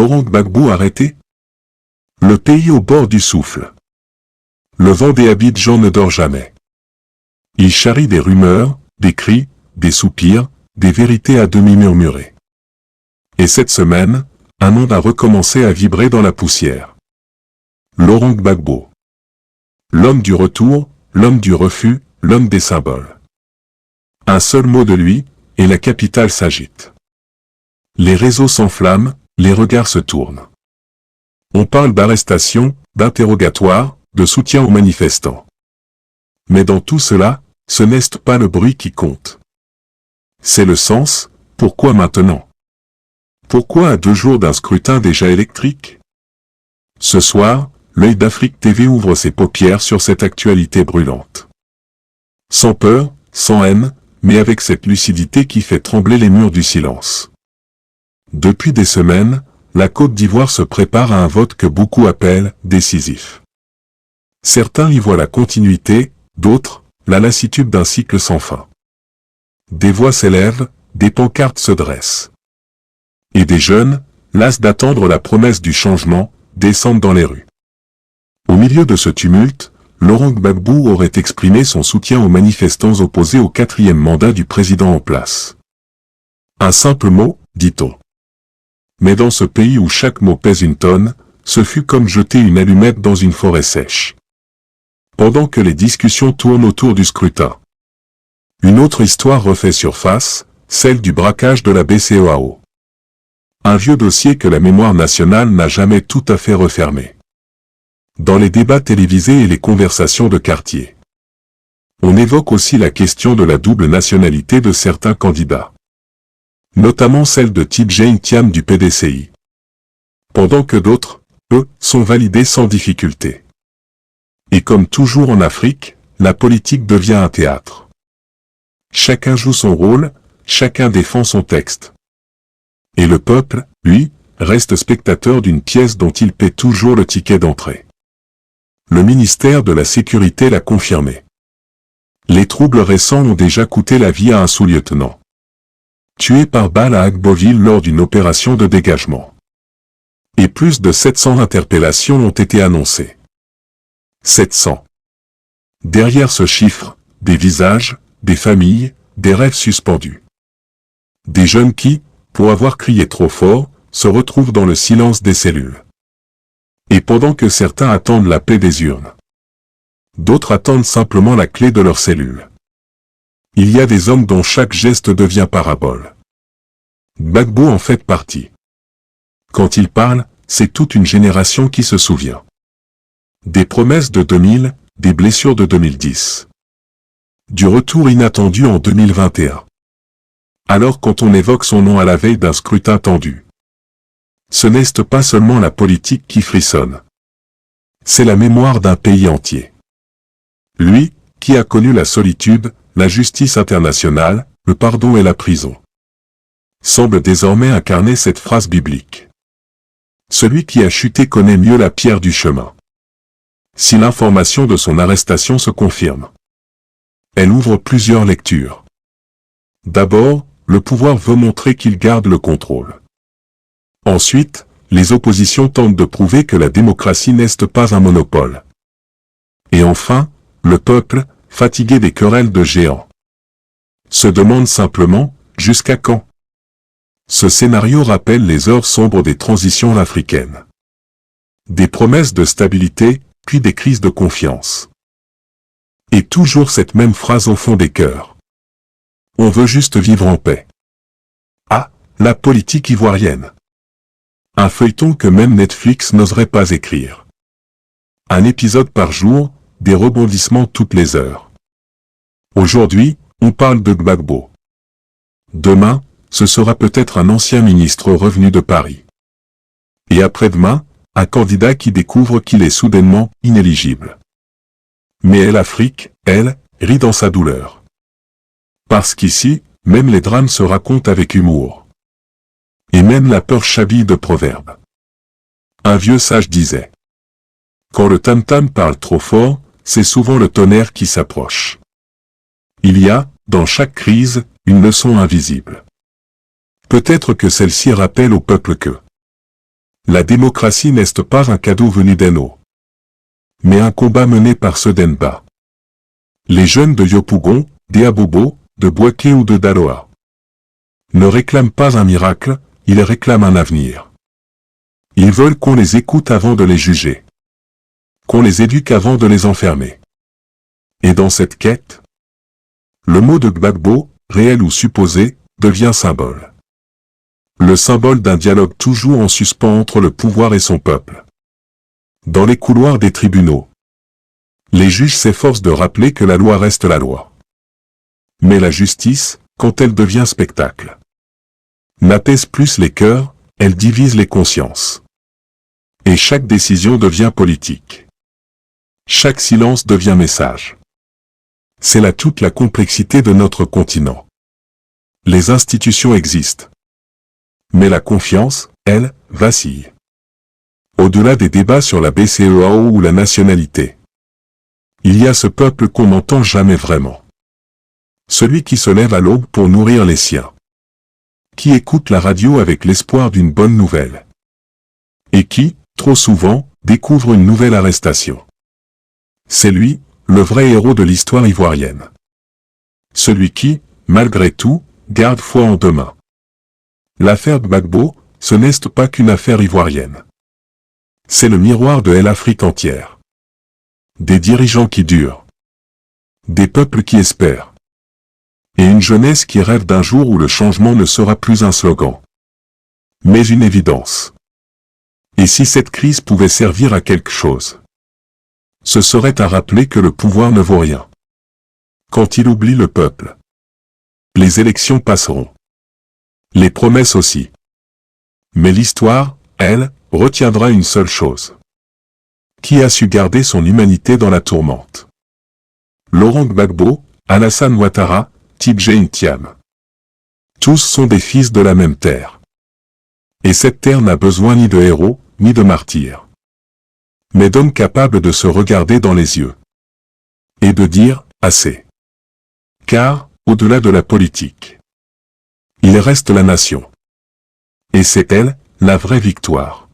Laurent Gbagbo arrêté? Le pays au bord du souffle. Le vent des Abidjan ne dort jamais. Il charrie des rumeurs, des cris, des soupirs, des vérités à demi murmurées. Et cette semaine, un monde a recommencé à vibrer dans la poussière. Laurent Gbagbo. L'homme du retour, l'homme du refus, l'homme des symboles. Un seul mot de lui, et la capitale s'agite. Les réseaux s'enflamment, les regards se tournent. On parle d'arrestation, d'interrogatoire, de soutien aux manifestants. Mais dans tout cela, ce n'est pas le bruit qui compte. C'est le sens. Pourquoi maintenant? Pourquoi à 2 jours d'un scrutin déjà électrique? Ce soir, l'œil d'Afrique TV ouvre ses paupières sur cette actualité brûlante. Sans peur, sans haine, mais avec cette lucidité qui fait trembler les murs du silence. Depuis des semaines, la Côte d'Ivoire se prépare à un vote que beaucoup appellent décisif. Certains y voient la continuité, d'autres, la lassitude d'un cycle sans fin. Des voix s'élèvent, des pancartes se dressent. Et des jeunes, las d'attendre la promesse du changement, descendent dans les rues. Au milieu de ce tumulte, Laurent Gbagbo aurait exprimé son soutien aux manifestants opposés au 4e mandat du président en place. Un simple mot, dit-on. Mais dans ce pays où chaque mot pèse une tonne, ce fut comme jeter une allumette dans une forêt sèche. Pendant que les discussions tournent autour du scrutin. Une autre histoire refait surface, celle du braquage de la BCEAO. Un vieux dossier que la mémoire nationale n'a jamais tout à fait refermé. Dans les débats télévisés et les conversations de quartier. On évoque aussi la question de la double nationalité de certains candidats. Notamment celle de Tidjane Thiam du PDCI. Pendant que d'autres, eux, sont validés sans difficulté. Et comme toujours en Afrique, la politique devient un théâtre. Chacun joue son rôle, chacun défend son texte. Et le peuple, lui, reste spectateur d'une pièce dont il paie toujours le ticket d'entrée. Le ministère de la Sécurité l'a confirmé. Les troubles récents ont déjà coûté la vie à un sous-lieutenant. Tué par balle à Agboville lors d'une opération de dégagement. Et plus de 700 interpellations ont été annoncées. 700. Derrière ce chiffre, des visages, des familles, des rêves suspendus. Des jeunes qui, pour avoir crié trop fort, se retrouvent dans le silence des cellules. Et pendant que certains attendent la paix des urnes, d'autres attendent simplement la clé de leur cellule. Il y a des hommes dont chaque geste devient parabole. Gbagbo en fait partie. Quand il parle, c'est toute une génération qui se souvient. Des promesses de 2000, des blessures de 2010. Du retour inattendu en 2021. Alors quand on évoque son nom à la veille d'un scrutin tendu, ce n'est pas seulement la politique qui frissonne. C'est la mémoire d'un pays entier. Lui, qui a connu la solitude, la justice internationale, le pardon et la prison, semble désormais incarner cette phrase biblique. Celui qui a chuté connaît mieux la pierre du chemin. Si l'information de son arrestation se confirme, elle ouvre plusieurs lectures. D'abord, le pouvoir veut montrer qu'il garde le contrôle. Ensuite, les oppositions tentent de prouver que la démocratie n'est pas un monopole. Et enfin, le peuple, fatigué des querelles de géants, se demande simplement, jusqu'à quand? Ce scénario rappelle les heures sombres des transitions africaines. Des promesses de stabilité, puis des crises de confiance. Et toujours cette même phrase au fond des cœurs. On veut juste vivre en paix. Ah, la politique ivoirienne. Un feuilleton que même Netflix n'oserait pas écrire. Un épisode par jour, des rebondissements toutes les heures. Aujourd'hui, on parle de Gbagbo. Demain, ce sera peut-être un ancien ministre revenu de Paris. Et après-demain, un candidat qui découvre qu'il est soudainement inéligible. Mais l'Afrique, elle, rit dans sa douleur. Parce qu'ici, même les drames se racontent avec humour. Et même la peur chaville de proverbes. Un vieux sage disait: quand le tam-tam parle trop fort, c'est souvent le tonnerre qui s'approche. Il y a, dans chaque crise, une leçon invisible. Peut-être que celle-ci rappelle au peuple que La démocratie n'est pas un cadeau venu d'en haut, mais un combat mené par ceux d'en bas. Les jeunes de Yopougon, d'Eabobo, de Bouaké ou de Daloa ne réclament pas un miracle, ils réclament un avenir. Ils veulent qu'on les écoute avant de les juger, qu'on les éduque avant de les enfermer. Et dans cette quête, le mot de Gbagbo, réel ou supposé, devient symbole. Le symbole d'un dialogue toujours en suspens entre le pouvoir et son peuple. Dans les couloirs des tribunaux, les juges s'efforcent de rappeler que la loi reste la loi. Mais la justice, quand elle devient spectacle, n'apaise plus les cœurs, elle divise les consciences. Et chaque décision devient politique. Chaque silence devient message. C'est là toute la complexité de notre continent. Les institutions existent. Mais la confiance, elle, vacille. Au-delà des débats sur la BCEAO ou la nationalité, il y a ce peuple qu'on n'entend jamais vraiment. Celui qui se lève à l'aube pour nourrir les siens. Qui écoute la radio avec l'espoir d'une bonne nouvelle. Et qui, trop souvent, découvre une nouvelle arrestation. C'est lui, le vrai héros de l'histoire ivoirienne. Celui qui, malgré tout, garde foi en demain. L'affaire Gbagbo, ce n'est pas qu'une affaire ivoirienne. C'est le miroir de l'Afrique entière. Des dirigeants qui durent. Des peuples qui espèrent. Et une jeunesse qui rêve d'un jour où le changement ne sera plus un slogan, mais une évidence. Et si cette crise pouvait servir à quelque chose, ce serait à rappeler que le pouvoir ne vaut rien. Quand il oublie le peuple, les élections passeront. Les promesses aussi. Mais l'histoire, elle, retiendra une seule chose. Qui a su garder son humanité dans la tourmente? Laurent Gbagbo, Alassane Ouattara, Tidjé Thiam. Tous sont des fils de la même terre. Et cette terre n'a besoin ni de héros, ni de martyrs, mais d'hommes capables de se regarder dans les yeux. Et de dire, assez. Car, au-delà de la politique, il reste la nation. Et c'est elle, la vraie victoire.